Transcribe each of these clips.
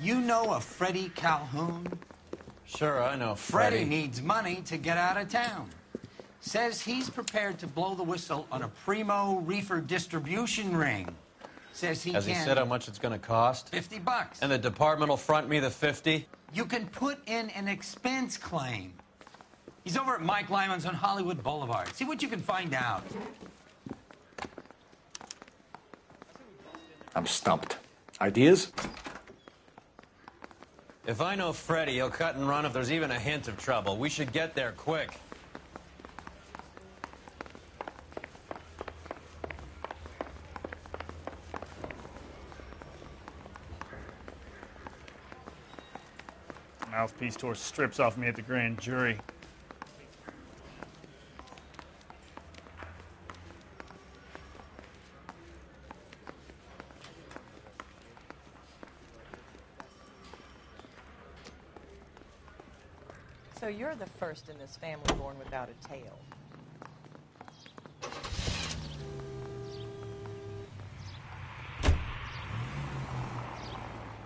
You know a Freddie Calhoun? Sure, I know Freddie needs money to get out of town. Says he's prepared to blow the whistle on a primo reefer distribution ring. Says he Has he said how much it's going to cost? $50. And the department will front me the 50? You can put in an expense claim. He's over at Mike Lyman's on Hollywood Boulevard. See what you can find out. I'm stumped. Ideas? If I know Freddie, he'll cut and run if there's even a hint of trouble. We should get there quick. Mouthpiece tore strips off me at the grand jury. So you're the first in this family born without a tail.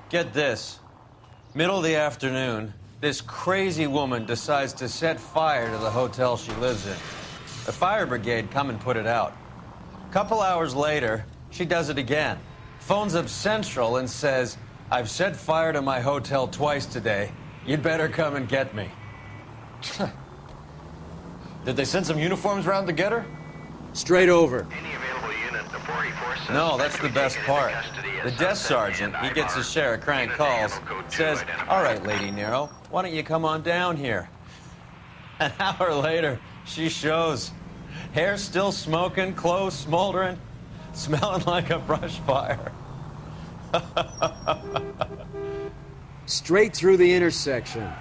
Get this. Middle of the afternoon, this crazy woman decides to set fire to the hotel she lives in. The fire brigade come and put it out. A couple hours later, she does it again. Phones up Central and says, "I've set fire to my hotel twice today. You'd better come and get me." Did they send some uniforms around to get her? Straight over. No, that's the best part. The desk sergeant, he gets his share of crank calls, says, "All right, Lady Nero, why don't you come on down here?" An hour later, she shows. Hair still smoking, clothes smoldering, smelling like a brush fire. Straight through the intersection.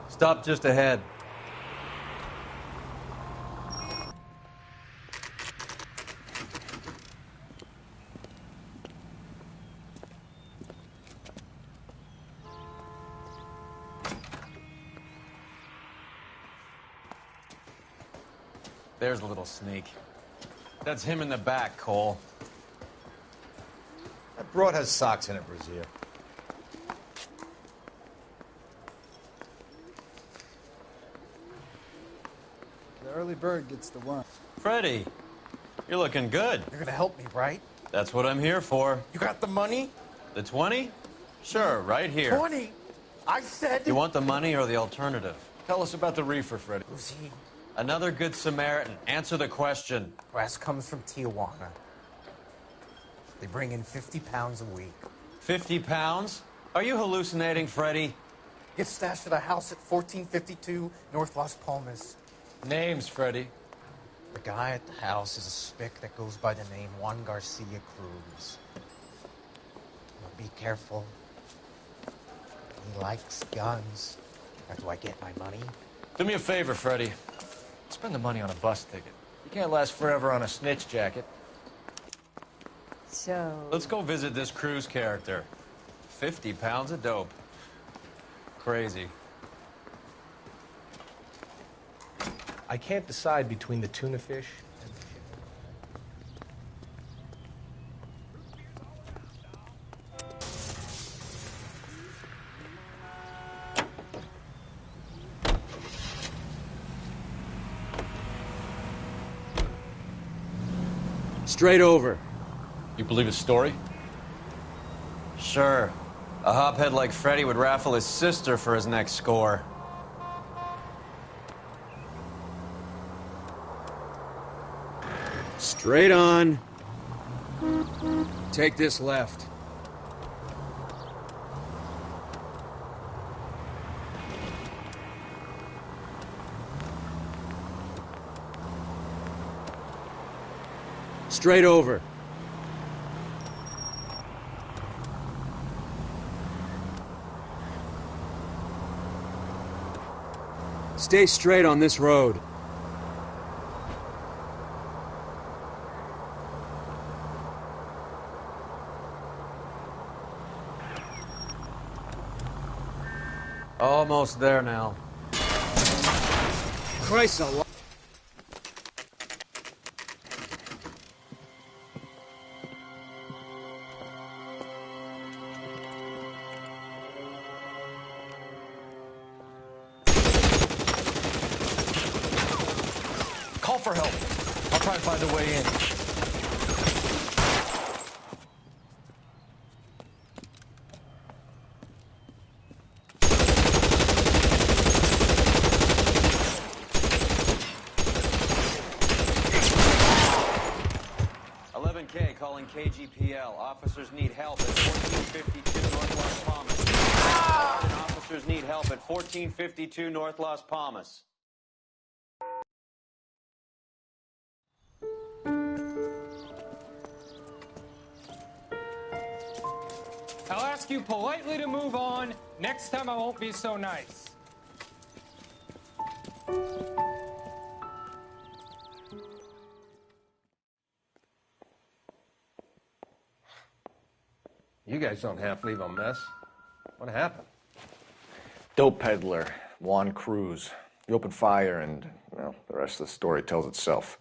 Stop just ahead. There's a little sneak. That's him in the back, Cole. That broad has socks in it, Brazier. The early bird gets the worm. Freddie, you're looking good. You're gonna help me, right? That's what I'm here for. You got the money? The 20? Sure, right here. 20? I said... You want the money or the alternative? Tell us about the reefer, Freddie. Who's he? Another good Samaritan. Answer the question. Grass comes from Tijuana. They bring in 50 pounds a week. 50 pounds? Are you hallucinating, Freddie? Gets stashed at a house at 1452 North Las Palmas. Names, Freddie. The guy at the house is a spick that goes by the name Juan Garcia Cruz. Now be careful. He likes guns. How do I get my money? Do me a favor, Freddie. Spend the money on a bus ticket. You can't last forever on a snitch jacket. So... Let's go visit this Cruz character. 50 pounds of dope. Crazy. I can't decide between the tuna fish and the ship. Straight over. You believe his story? Sure. A hophead like Freddie would raffle his sister for his next score. Straight on. Take this left. Straight over. Stay straight on this road. Almost there now. Christ alive. Call for help. I'll try and find a way in. Calling KGPL. Officers need help at 1452 North Las Palmas. Officers need help at 1452 North Las Palmas. I'll ask you politely to move on. Next time I won't be so nice. You guys don't half leave a mess. What happened? Dope peddler, Juan Cruz. He opened fire and, well, the rest of the story tells itself.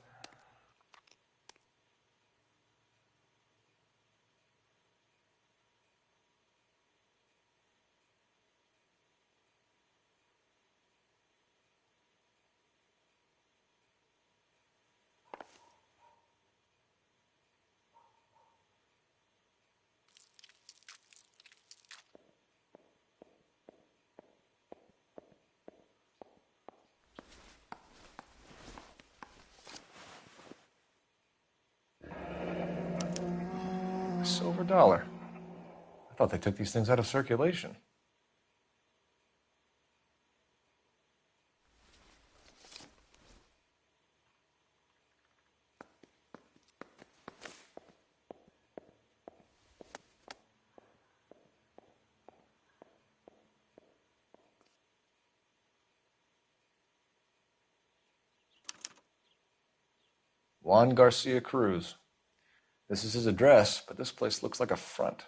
Silver dollar. I thought they took these things out of circulation. Juan Garcia Cruz. This is his address, but this place looks like a front.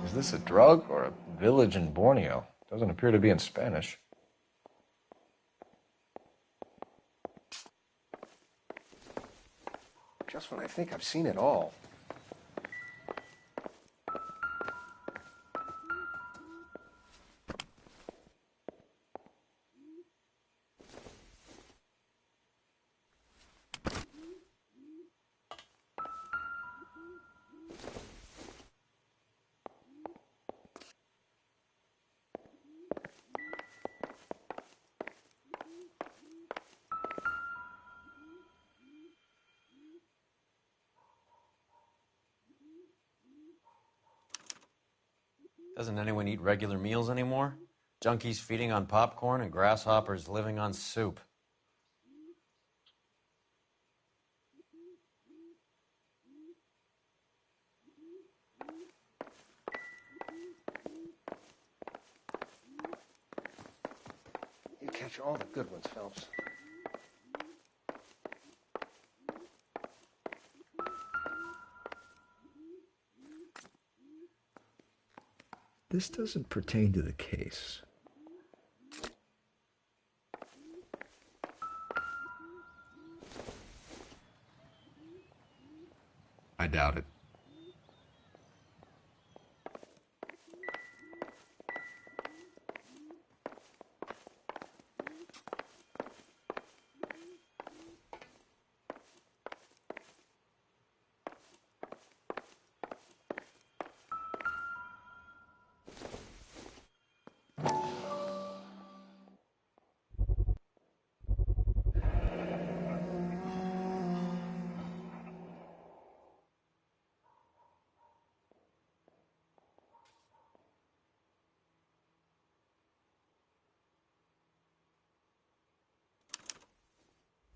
Is this a drug or a village in Borneo? Doesn't appear to be in Spanish. Just when I think I've seen it all. Doesn't anyone eat regular meals anymore? Junkies feeding on popcorn and grasshoppers living on soup. You catch all the good ones, Phelps. This doesn't pertain to the case. I doubt it.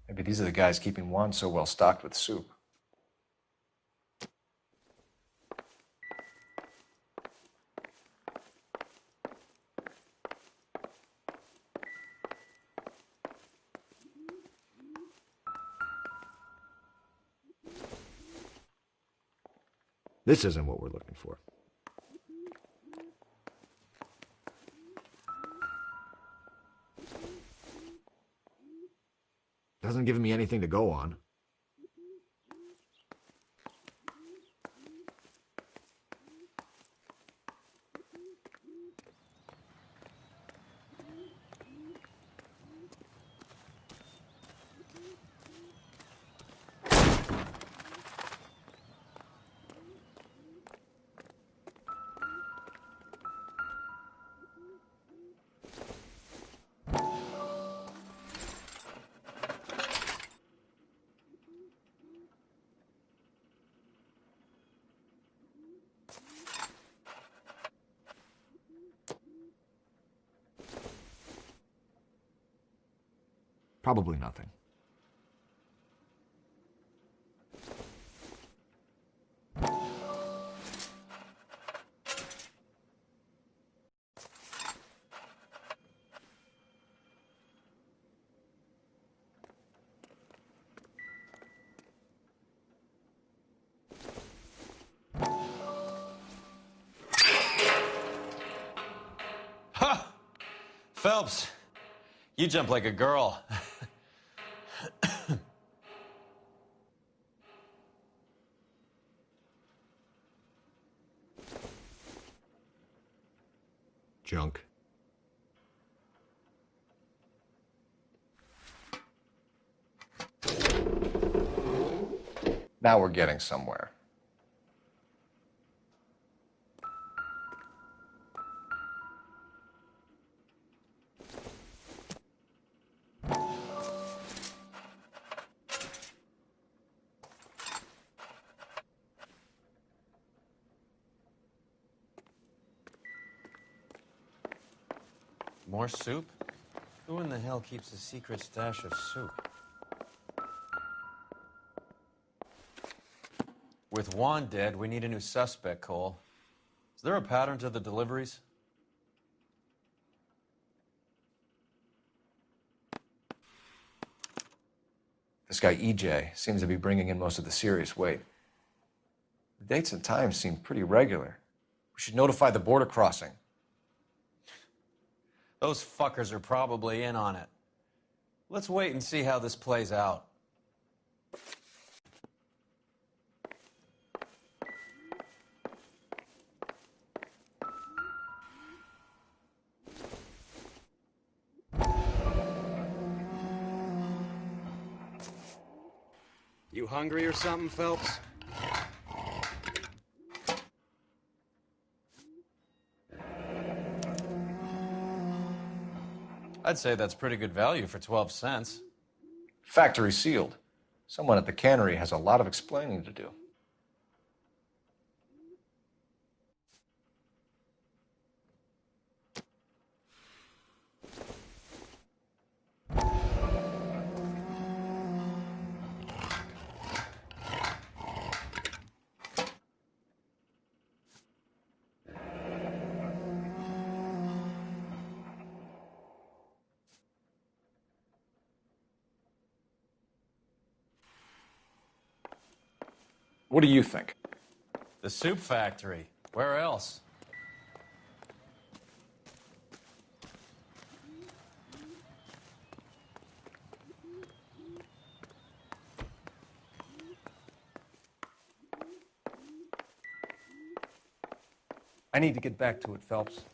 Maybe these are the guys keeping Juan so well stocked with soup. This isn't what we're looking for. Doesn't give me anything to go on. Probably nothing. Ha! Phelps, you jump like a girl. Junk. Now we're getting somewhere. More soup? Who in the hell keeps a secret stash of soup? With Juan dead, we need a new suspect, Cole. Is there a pattern to the deliveries? This guy EJ seems to be bringing in most of the serious weight. The dates and times seem pretty regular. We should notify the border crossing. Those fuckers are probably in on it. Let's wait and see how this plays out. You hungry or something, Phelps? I'd say that's pretty good value for 12 cents. Factory sealed. Someone at the cannery has a lot of explaining to do. What do you think? The soup factory. Where else? I need to get back to it, Phelps.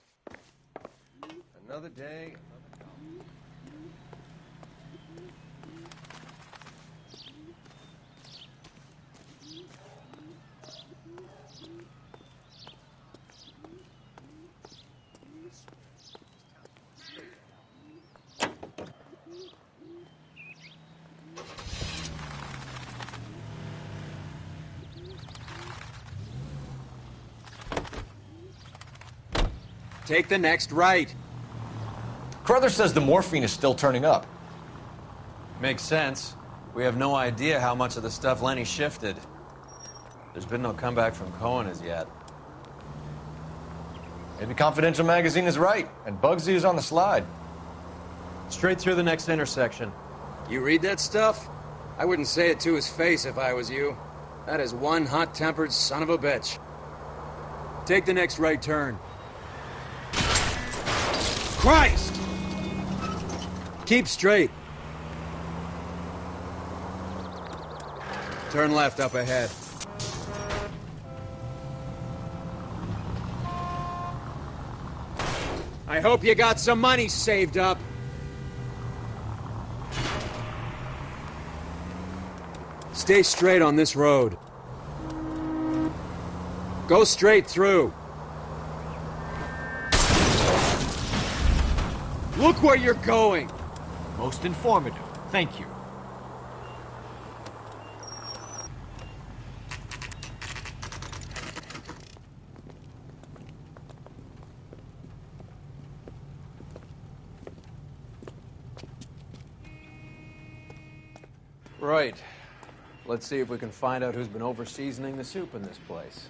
Another day, Take the next right. Carruthers says the morphine is still turning up. Makes sense. We have no idea how much of the stuff Lenny shifted. There's been no comeback from Cohen as yet. Maybe Confidential Magazine is right, and Bugsy is on the slide. Straight through the next intersection. You read that stuff? I wouldn't say it to his face if I was you. That is one hot-tempered son of a bitch. Take the next right turn. Christ! Keep straight. Turn left up ahead. I hope you got some money saved up. Stay straight on this road. Go straight through. Look where you're going. Most informative. Thank you. Right. Let's see if we can find out who's been over-seasoning the soup in this place.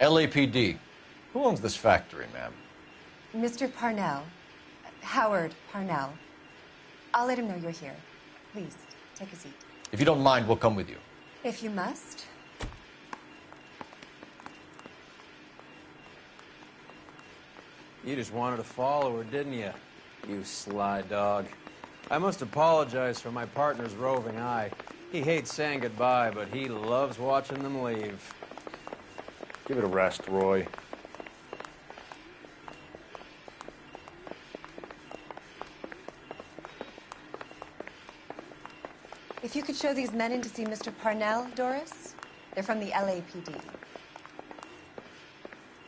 LAPD. Who owns this factory, ma'am? Mr. Parnell. Howard Parnell. I'll let him know you're here. Please, take a seat. If you don't mind, we'll come with you. If you must. You just wanted to follow her, didn't you? You sly dog. I must apologize for my partner's roving eye. He hates saying goodbye, but he loves watching them leave. Give it a rest, Roy. If you could show these men in to see Mr. Parnell, Doris. They're from the LAPD.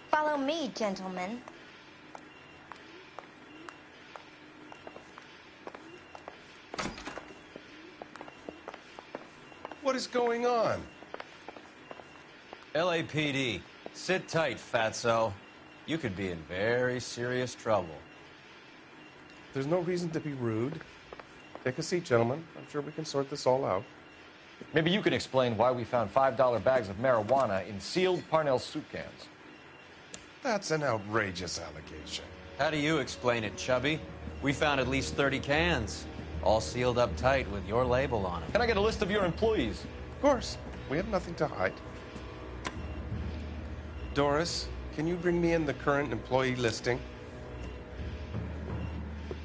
Follow me, gentlemen. What is going on? LAPD, sit tight, fatso. You could be in very serious trouble. There's no reason to be rude. Take a seat, gentlemen. I'm sure we can sort this all out. Maybe you can explain why we found $5 bags of marijuana in sealed Parnell soup cans. That's an outrageous allegation. How do you explain it, Chubby? We found at least 30 cans, all sealed up tight with your label on them. Can I get a list of your employees? Of course. We have nothing to hide. Doris, can you bring me in the current employee listing?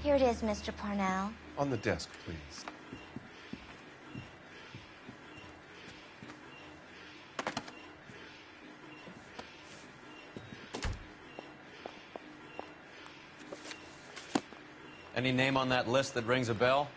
Here it is, Mr. Parnell. On the desk, please. Any name on that list that rings a bell?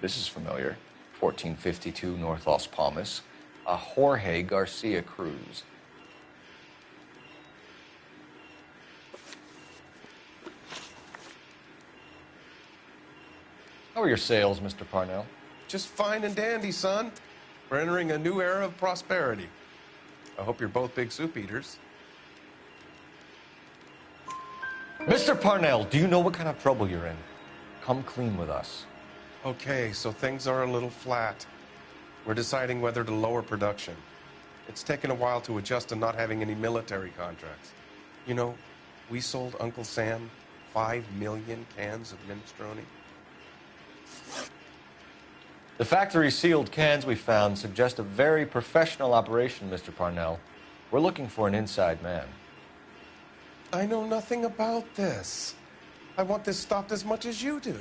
This is familiar. 1452 North Las Palmas. A Jorge Garcia Cruz. How are your sales, Mr. Parnell? Just fine and dandy, son. We're entering a new era of prosperity. I hope you're both big soup eaters. Mr. Parnell, do you know what kind of trouble you're in? Come clean with us. Okay, so things are a little flat. We're deciding whether to lower production. It's taken a while to adjust to not having any military contracts. You know, we sold Uncle Sam 5 million cans of minestrone. The factory sealed cans we found suggest a very professional operation, Mr. Parnell. We're looking for an inside man. I know nothing about this. I want this stopped as much as you do.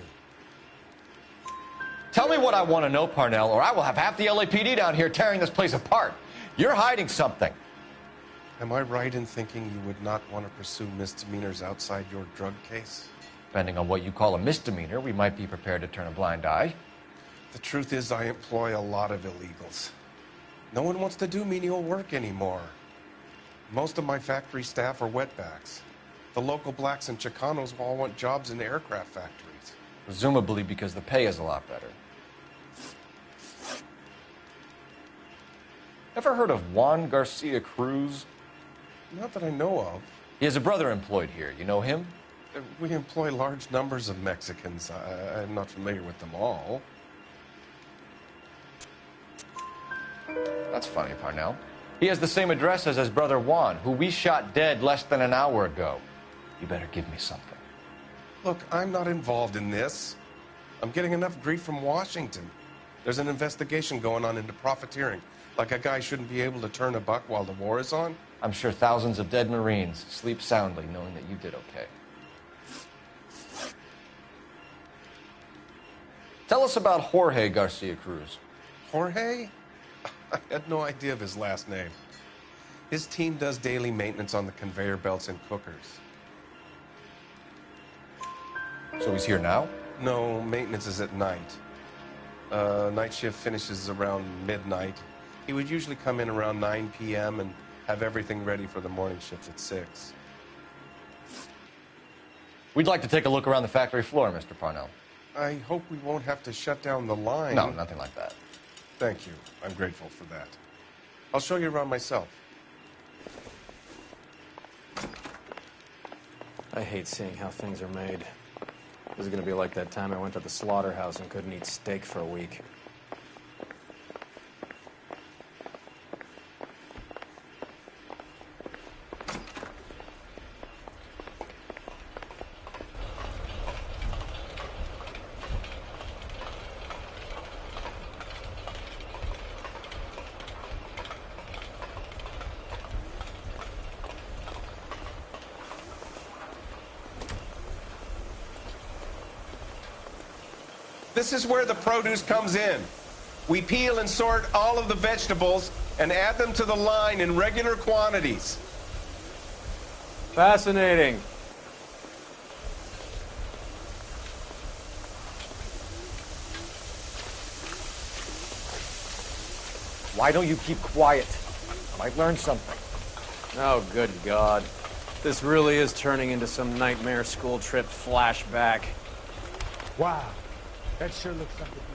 Tell me what I want to know, Parnell, or I will have half the LAPD down here tearing this place apart. You're hiding something. Am I right in thinking you would not want to pursue misdemeanors outside your drug case? Depending on what you call a misdemeanor, we might be prepared to turn a blind eye. The truth is, I employ a lot of illegals. No one wants to do menial work anymore. Most of my factory staff are wetbacks. The local blacks and Chicanos all want jobs in aircraft factories. Presumably because the pay is a lot better. Ever heard of Juan Garcia Cruz? Not that I know of. He has a brother employed here. You know him? We employ large numbers of Mexicans. I'm not familiar with them all. That's funny, Parnell. He has the same address as his brother Juan, who we shot dead less than an hour ago. You better give me something. Look, I'm not involved in this. I'm getting enough grief from Washington. There's an investigation going on into profiteering. Like a guy shouldn't be able to turn a buck while the war is on. I'm sure thousands of dead Marines sleep soundly knowing that you did okay. Tell us about Jorge Garcia Cruz. Jorge? I had no idea of his last name. His team does daily maintenance on the conveyor belts and cookers. So he's here now? No, maintenance is at night. Night shift finishes around midnight. He would usually come in around 9 p.m. and have everything ready for the morning shift at 6. We'd like to take a look around the factory floor, Mr. Parnell. I hope we won't have to shut down the line. No, nothing like that. Thank you. I'm grateful for that. I'll show you around myself. I hate seeing how things are made. This is going to be like that time I went to the slaughterhouse and couldn't eat steak for a week. This is where the produce comes in. We peel and sort all of the vegetables and add them to the line in regular quantities. Fascinating. Why don't you keep quiet? I might learn something. Oh, good God. This really is turning into some nightmare school trip flashback. Wow. That sure looks like a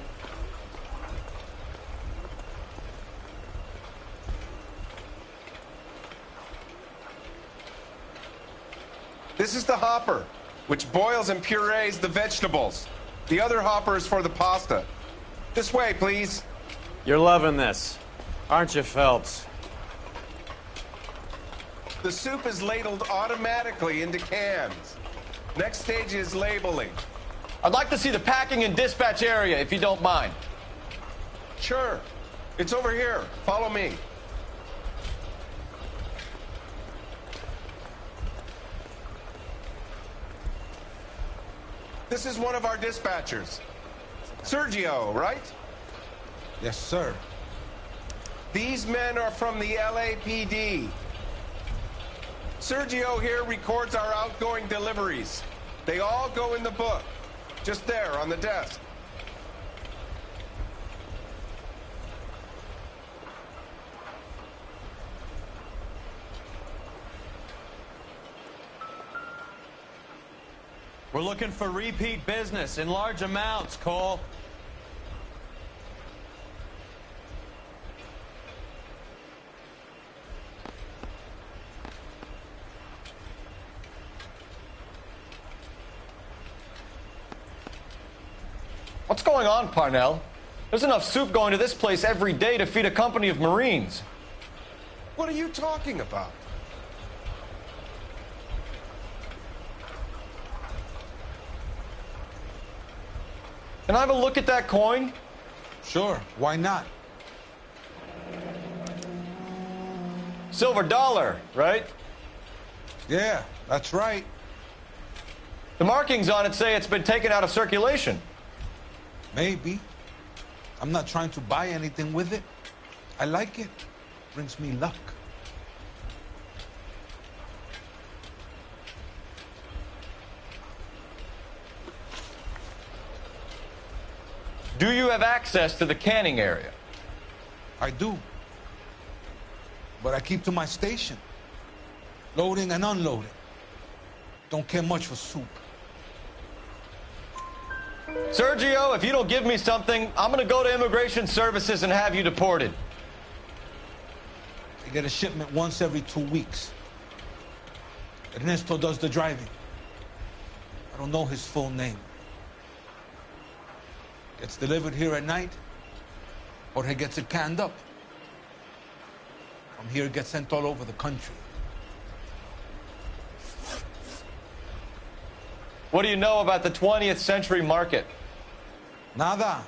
This is the hopper, which boils and purees the vegetables. The other hopper is for the pasta. This way, please. You're loving this, aren't you, Phelps? The soup is ladled automatically into cans. Next stage is labeling. I'd like to see the packing and dispatch area, if you don't mind. Sure. It's over here. Follow me. This is one of our dispatchers. Sergio, right? Yes, sir. These men are from the LAPD. Sergio here records our outgoing deliveries. They all go in the book. Just there, on the desk. We're looking for repeat business in large amounts, Cole. What's going on, Parnell? There's enough soup going to this place every day to feed a company of Marines. What are you talking about? Can I have a look at that coin? Sure, why not? Silver dollar, right? Yeah, that's right. The markings on it say it's been taken out of circulation. Maybe. I'm not trying to buy anything with it. I like it. Brings me luck. Do you have access to the canning area? I do. But I keep to my station. Loading and unloading. Don't care much for soup. Sergio, if you don't give me something, I'm gonna go to Immigration Services and have you deported. I get a shipment once every 2 weeks. Ernesto does the driving. I don't know his full name. Gets delivered here at night, or he gets it canned up. From here, it gets sent all over the country. What do you know about the 20th century market? Nada.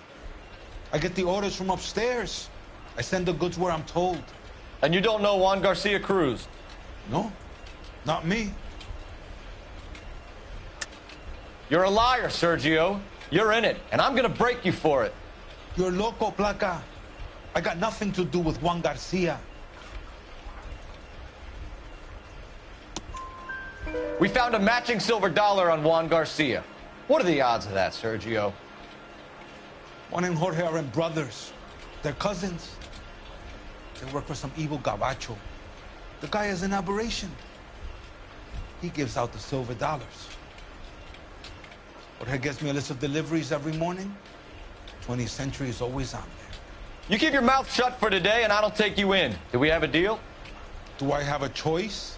I get the orders from upstairs. I send the goods where I'm told. And you don't know Juan Garcia Cruz? No, not me. You're a liar, Sergio. You're in it, and I'm gonna break you for it. You're loco, Placa. I got nothing to do with Juan Garcia. We found a matching silver dollar on Juan Garcia. What are the odds of that, Sergio? Juan and Jorge aren't brothers. They're cousins. They work for some evil gabacho. The guy is an aberration. He gives out the silver dollars. Jorge gets me a list of deliveries every morning. 20th century is always on there. You keep your mouth shut for today, and I don't take you in. Do we have a deal? Do I have a choice?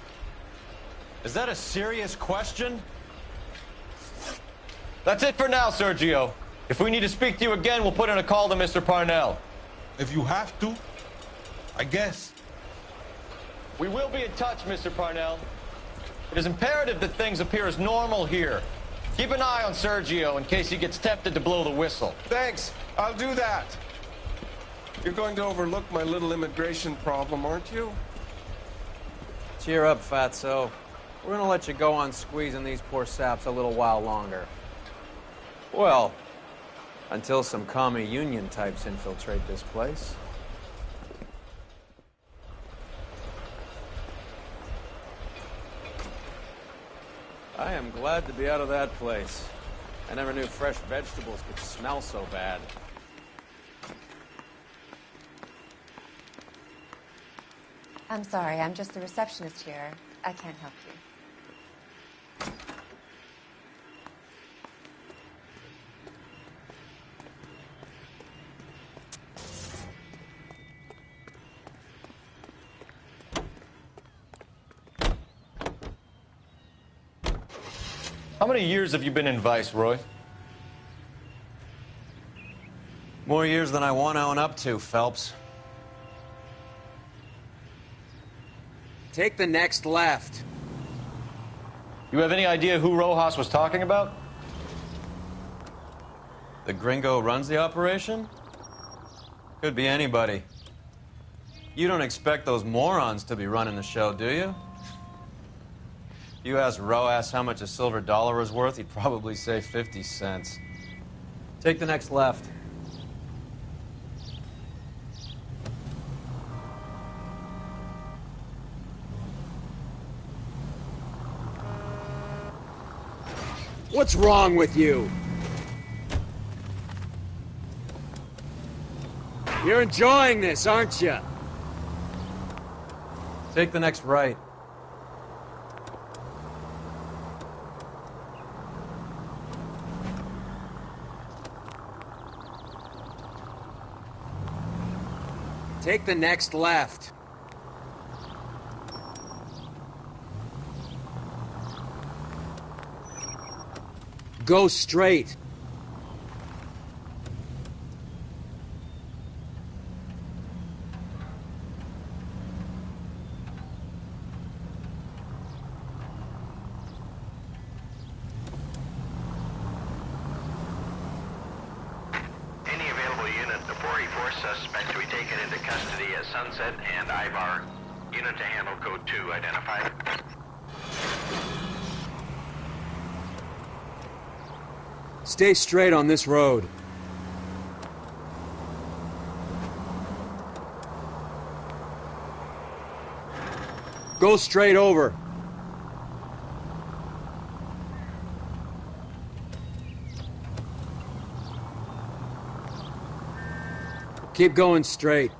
Is that a serious question? That's it for now, Sergio. If we need to speak to you again, we'll put in a call to Mr. Parnell. If you have to, I guess. We will be in touch, Mr. Parnell. It is imperative that things appear as normal here. Keep an eye on Sergio in case he gets tempted to blow the whistle. Thanks. I'll do that. You're going to overlook my little immigration problem, aren't you? Cheer up, Fatso. We're gonna let you go on squeezing these poor saps a little while longer. Well, until some commie union types infiltrate this place. I am glad to be out of that place. I never knew fresh vegetables could smell so bad. I'm sorry, I'm just the receptionist here. I can't help you. How many years have you been in Vice, Roy? More years than I want to own up to, Phelps. Take the next left. You have any idea who Rojas was talking about? The gringo runs the operation? Could be anybody. You don't expect those morons to be running the show, do you? If you asked Rojas how much a silver dollar was worth, he'd probably say 50 cents. Take the next left. What's wrong with you? You're enjoying this, aren't you? Take the next right. Take the next left. Go straight. Any available unit, the 484 suspect to be taken into custody at Sunset and Ivar. Unit to handle code 2 identified. Stay straight on this road. Go straight over. Keep going straight.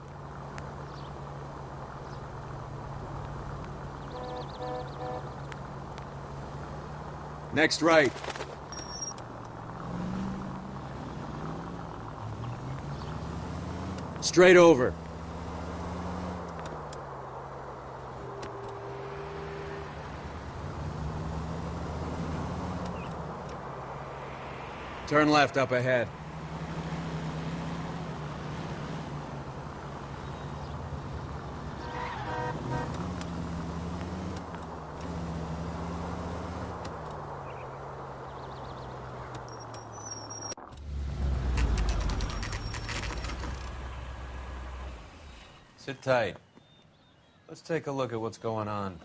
Next right. Straight over. Turn left up ahead. Sit tight. Let's take a look at what's going on.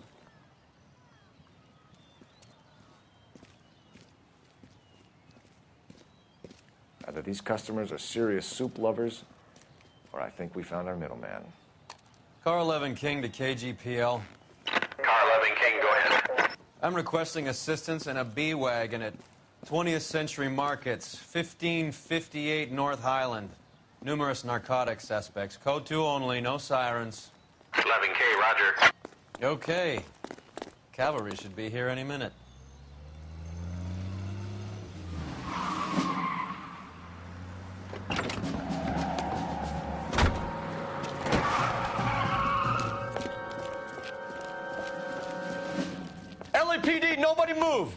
Either these customers are serious soup lovers, or I think we found our middleman. Car 11 King to KGPL. Car 11 King, go ahead. I'm requesting assistance in a B-Wagon at 20th Century Markets, 1558 North Highland. Numerous narcotic suspects. Code 2 only, no sirens. 11K, roger. Okay. Cavalry should be here any minute. LAPD, nobody move!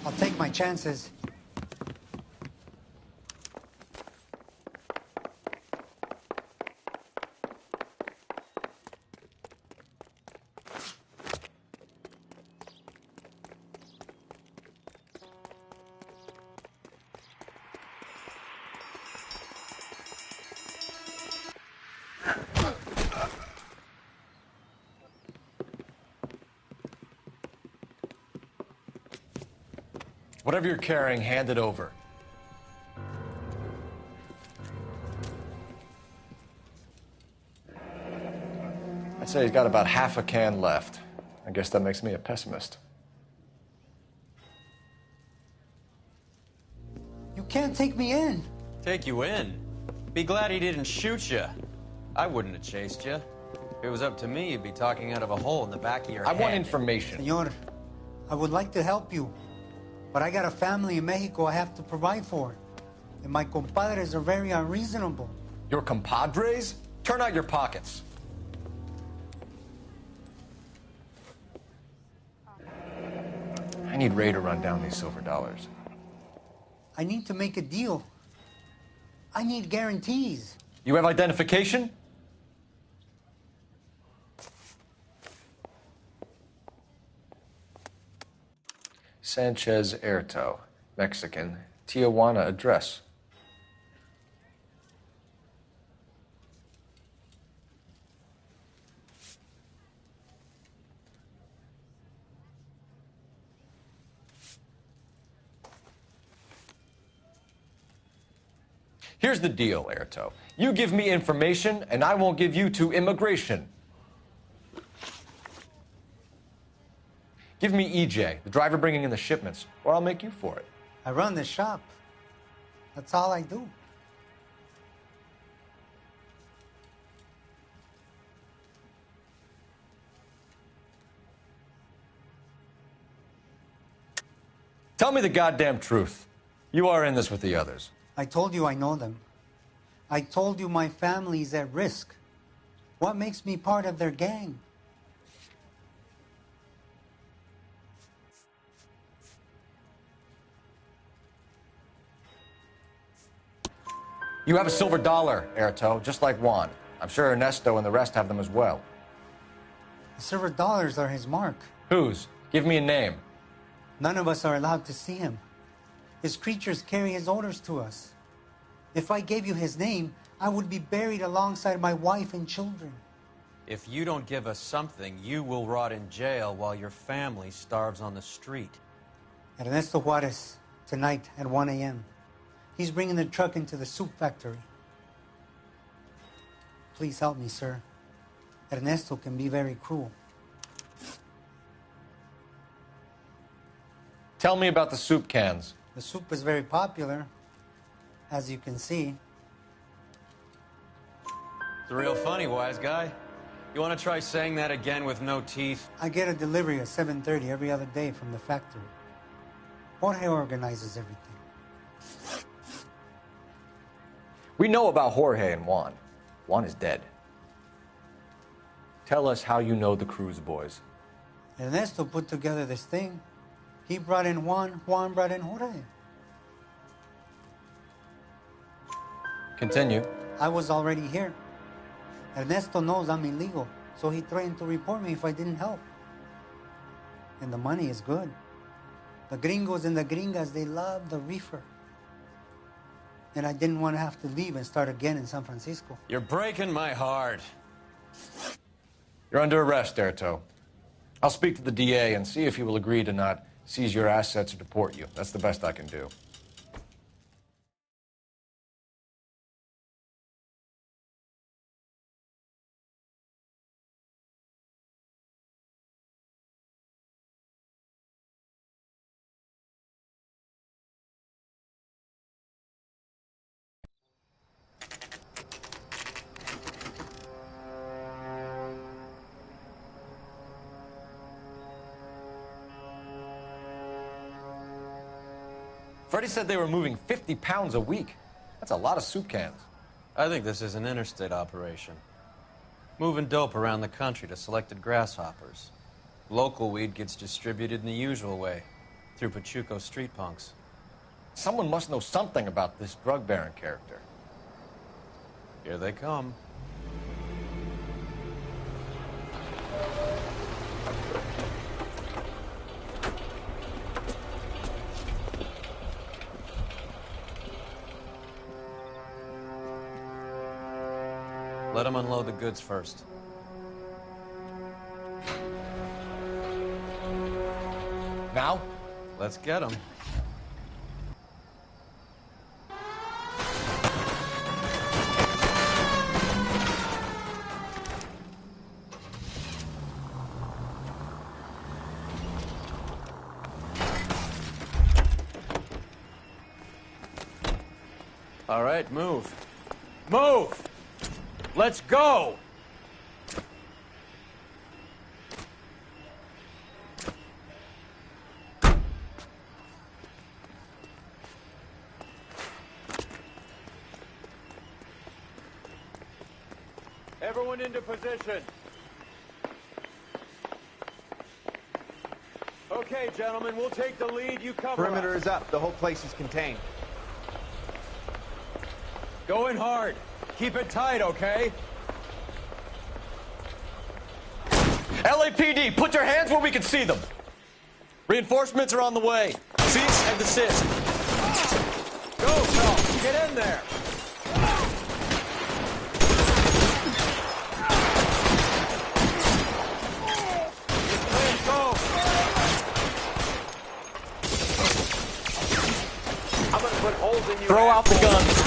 I'll take my chances. Whatever you're carrying, hand it over. I'd say he's got about half a can left. I guess that makes me a pessimist. You can't take me in. Take you in? Be glad he didn't shoot you. I wouldn't have chased you. If it was up to me, you'd be talking out of a hole in the back of your head. I want information. Senor, I would like to help you, but I got a family in Mexico I have to provide for. And my compadres are very unreasonable. Your compadres? Turn out your pockets. I need Ray to run down these silver dollars. I need to make a deal. I need guarantees. You have identification? Sanchez Erto, Mexican, Tijuana address. Here's the deal, Erto. You give me information, and I won't give you to immigration. Give me EJ, the driver bringing in the shipments, or I'll make you for it. I run the shop. That's all I do. Tell me the goddamn truth. You are in this with the others. I told you I know them. I told you my family's at risk. What makes me part of their gang? You have a silver dollar, Erto, just like Juan. I'm sure Ernesto and the rest have them as well. The silver dollars are his mark. Whose? Give me a name. None of us are allowed to see him. His creatures carry his orders to us. If I gave you his name, I would be buried alongside my wife and children. If you don't give us something, you will rot in jail while your family starves on the street. Ernesto Juarez, tonight at 1 a.m. He's bringing the truck into the soup factory. Please help me, sir. Ernesto can be very cruel. Tell me about the soup cans. The soup is very popular, as you can see. It's real funny, wise guy. You want to try saying that again with no teeth? I get a delivery at 7:30 every other day from the factory. Jorge organizes everything. We know about Jorge and Juan. Juan is dead. Tell us how you know the Cruz boys. Ernesto put together this thing. He brought in Juan, Juan brought in Jorge. Continue. I was already here. Ernesto knows I'm illegal, so he threatened to report me if I didn't help. And the money is good. The gringos and the gringas, they love the reefer. And I didn't want to have to leave and start again in San Francisco. You're breaking my heart. You're under arrest, Erto. I'll speak to the DA and see if he will agree to not seize your assets or deport you. That's the best I can do. Freddie said they were moving 50 pounds a week. That's a lot of soup cans. I think this is an interstate operation. Moving dope around the country to selected grasshoppers. Local weed gets distributed in the usual way, through Pachuco street punks. Someone must know something about this drug baron character. Here they come. Let them unload the goods first. Now? Let's get them. All right, move. Move! Let's go! Everyone into position. Okay, gentlemen, we'll take the lead. You cover Perimeter us. is up. The whole place is contained. Go in hard. Keep it tight, okay? LAPD, put your hands where we can see them. Reinforcements are on the way. Cease and desist. Go, Phelps. Get in there. Go. I'm gonna put holes in you. Throw out the guns.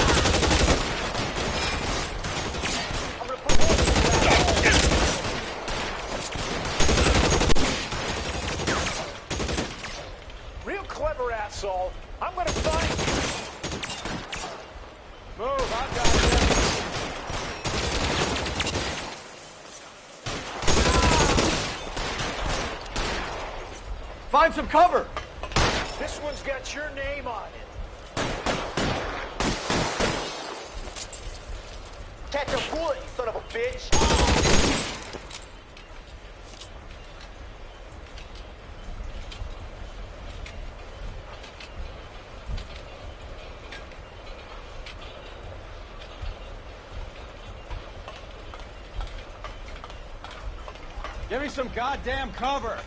Asshole. I'm gonna find you. Move, I got you. Find some cover. This one's got your name on it. catch a bullet, you son of a bitch! Give me some goddamn cover.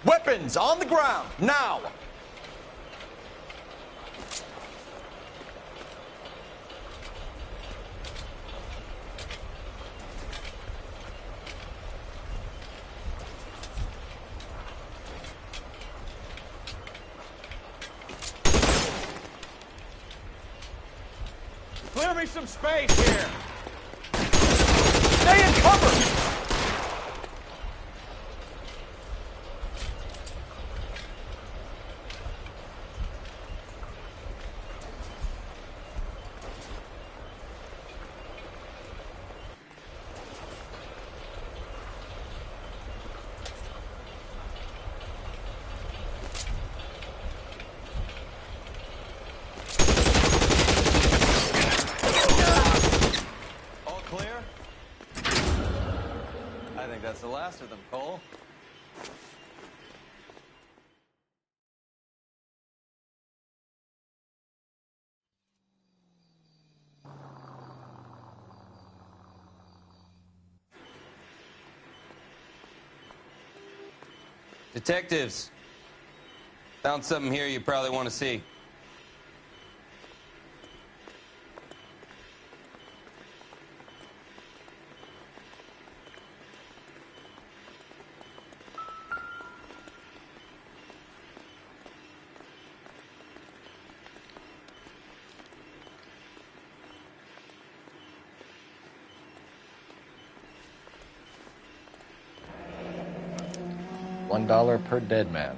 Weapons on the ground, now! Clear me some space here. Stay in cover! That's the last of them, Cole. Detectives, found something here you probably want to see. $1 per dead man.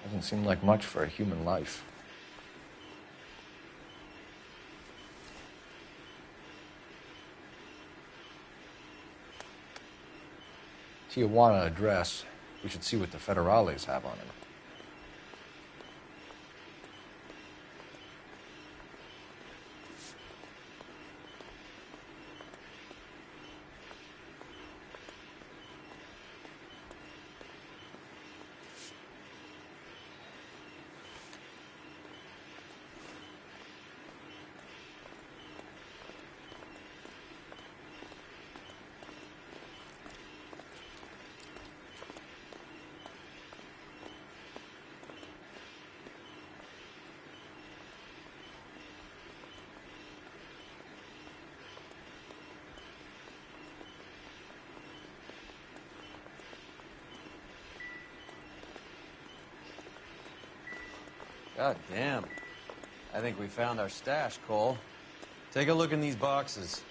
Doesn't seem like much for a human life. Tijuana address. We should see what the federales have on him. God damn. I think we found our stash, Cole. Take a look in these boxes.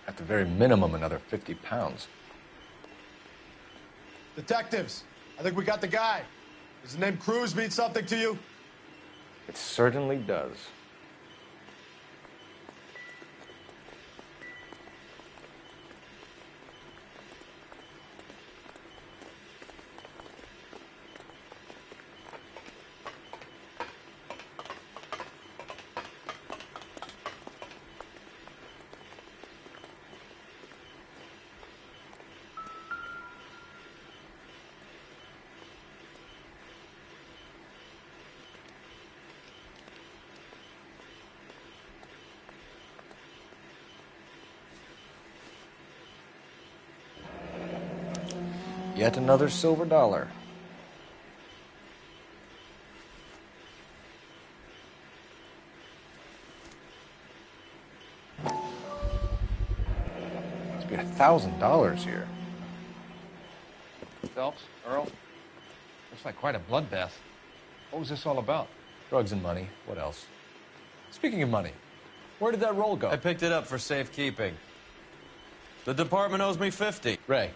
At the very minimum, another 50 pounds. Detectives, I think we got the guy. Does the name Cruz mean something to you? It certainly does. Yet another silver dollar. Must be $1,000 here. Phelps, Earl, looks like quite a bloodbath. What was this all about? Drugs and money. What else? Speaking of money, where did that roll go? I picked it up for safekeeping. The department owes me 50. Ray,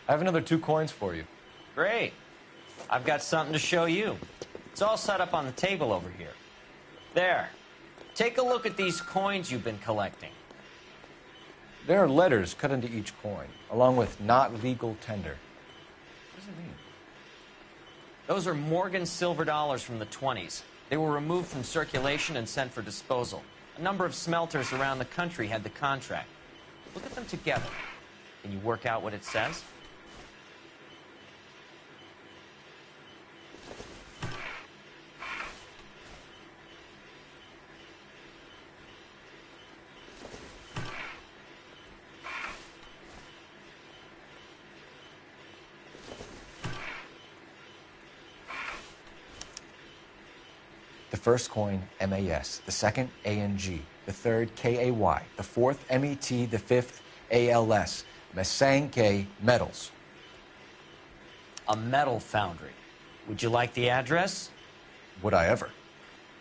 I have another 2 coins for you. Great. I've got something to show you. It's all set up on the table over here. There. Take a look at these coins you've been collecting. There are letters cut into each coin, along with not legal tender. What does it mean? Those are Morgan silver dollars from the 20s. They were removed from circulation and sent for disposal. A number of smelters around the country had the contract. Look at them together. Can you work out what it says? The first coin, MAS. The second, ANG. The third, KAY. The fourth, MET. The fifth, ALS. Masanke Metals. A metal foundry. Would you like the address? Would I ever?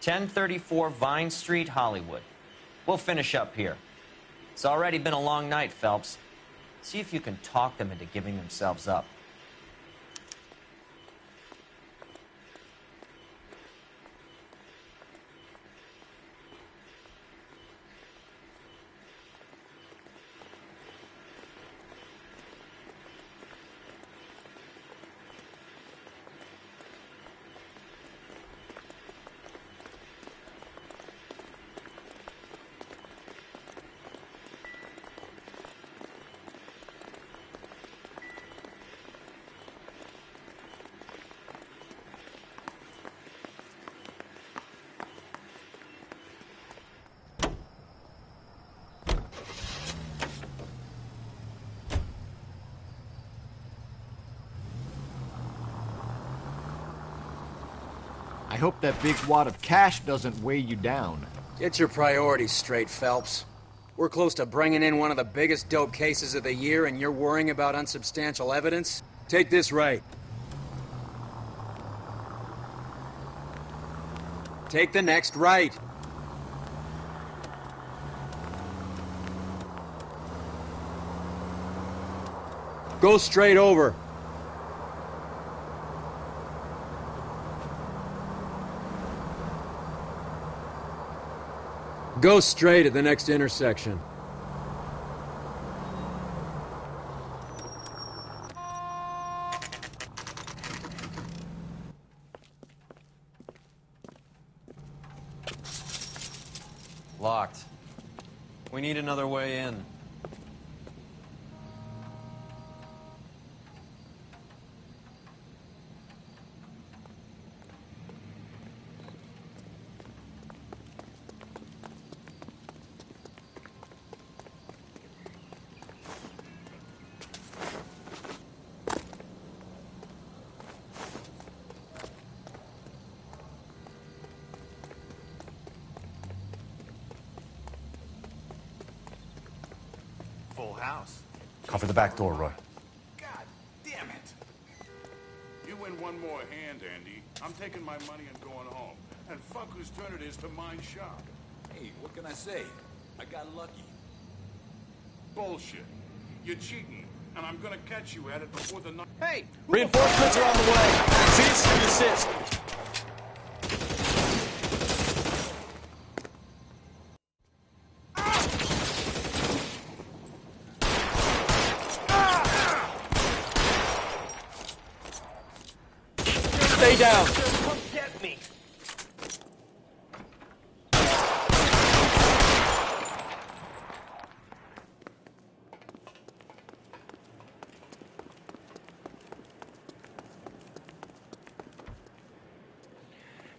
1034 Vine Street, Hollywood. We'll finish up here. It's already been a long night, Phelps. See if you can talk them into giving themselves up. I hope that big wad of cash doesn't weigh you down. Get your priorities straight, Phelps. We're close to bringing in one of the biggest dope cases of the year, and you're worrying about unsubstantial evidence? Take this right. Take the next right. Go straight over. Go straight at the next intersection. Locked. We need another way in. Full house. Cover the back door, Roy. God damn it. You win one more hand, Andy. I'm taking my money and going home. And fuck whose turn it is to mind shop. Hey, what can I say? I got lucky. Bullshit. You're cheating, and I'm gonna catch you at it before the night. Hey! Reinforcements are on the way. Cease and desist. Stay down. Come get me.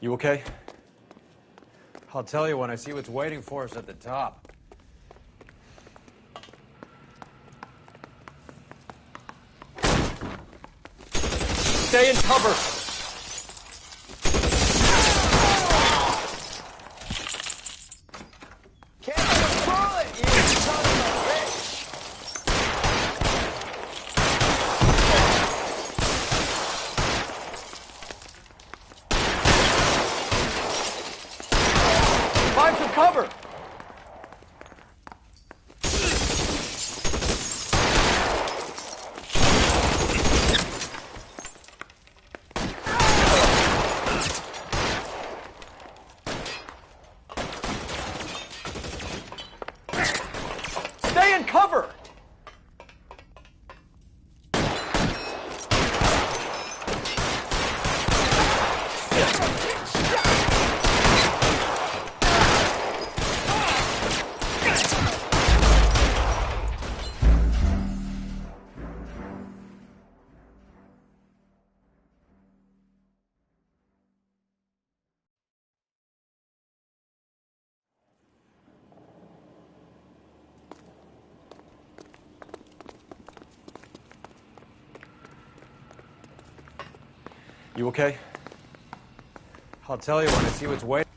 You okay? I'll tell you when I see what's waiting for us at the top. cover! Can't control it, you son of a bitch! Find some cover! Stay in cover! You okay? I'll tell you when I see what's waiting.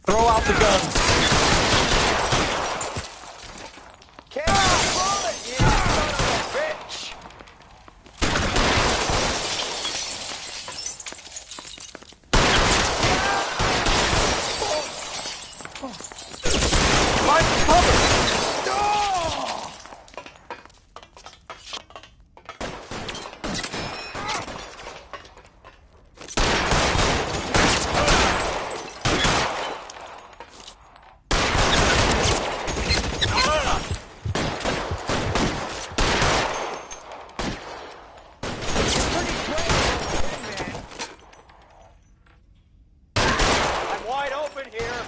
Throw out the guns. Can't control it, you son of a bitch! Find some cover! I'm wide open here.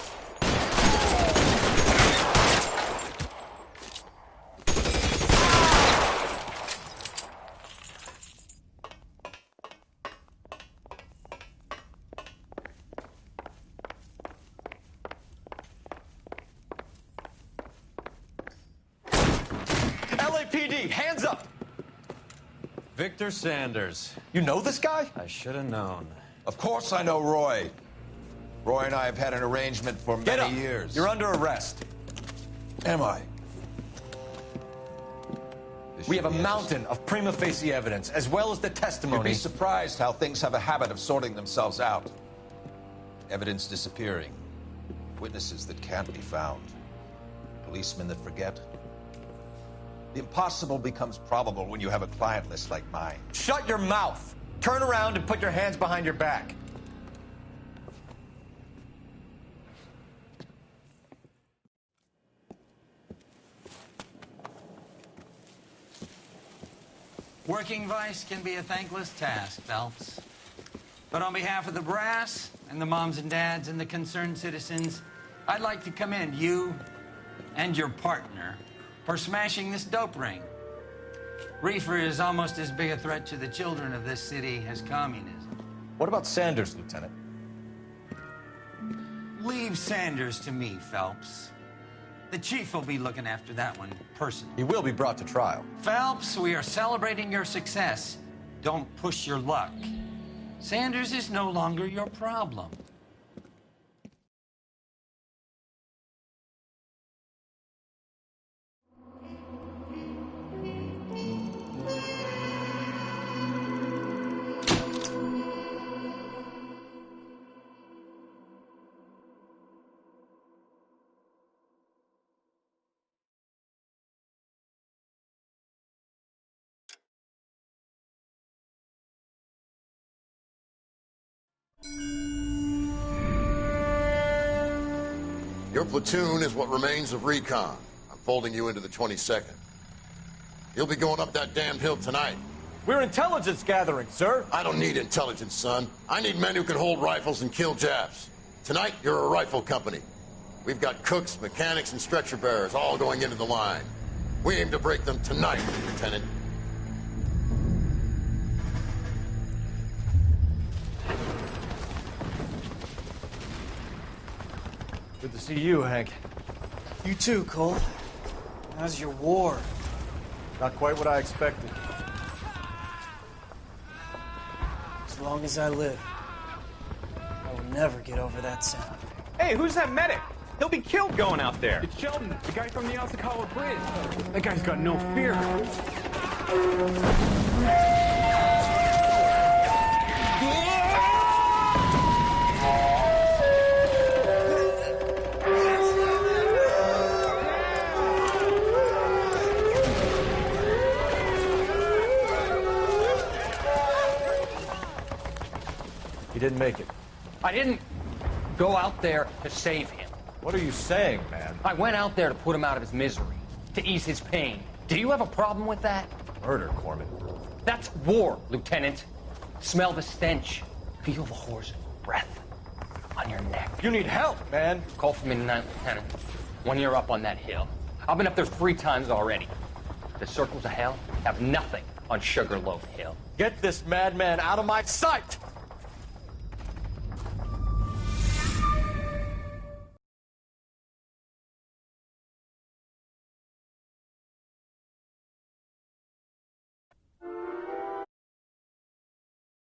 LAPD, hands up! Victor Sanders. You know this guy? I should have known. Of course I know Roy. Roy and I have had an arrangement for Get many up. years. You're under arrest. Am I? We have a mountain of prima facie evidence, as well as the You'd testimony. be surprised how things have a habit of sorting themselves out. Evidence disappearing. Witnesses that can't be found. Policemen that forget. The impossible becomes probable when you have a client list like mine. Shut your mouth. Turn around and put your hands behind your back. Working vice can be a thankless task, Phelps. But on behalf of the brass and the moms and dads and the concerned citizens, I'd like to commend you and your partner for smashing this dope ring. Reefer is almost as big a threat to the children of this city as communism. What about Sanders, Lieutenant? Leave Sanders to me, Phelps. The chief will be looking after that one personally. He will be brought to trial. Phelps, we are celebrating your success. Don't push your luck. Sanders is no longer your problem. Your platoon is what remains of recon. I'm folding you into the 22nd. You'll be going up that damned hill tonight. We're intelligence gathering, sir. I don't need intelligence, son. I need men who can hold rifles and kill Japs. Tonight, you're a rifle company. We've got cooks, mechanics, and stretcher bearers all going into the line. We aim to break them tonight, Lieutenant. Good to see you, Hank. You too, Cole. How's your war? Not quite what I expected. As long as I live, I will never get over that sound. Hey, who's that medic? He'll be killed going out there. It's Sheldon, the guy from the Asakawa Bridge. That guy's got no fear. He didn't make it. I didn't go out there to save him. What are you saying, man? I went out there to put him out of his misery, to ease his pain. Do you have a problem with that? Murder, Corman. That's war, Lieutenant. Smell the stench. Feel the horse's breath on your neck. You need help, man. Call for me tonight, Lieutenant. When you're up on that hill. I've been up there 3 times already. The circles of hell have nothing on Sugarloaf Hill. Get this madman out of my sight!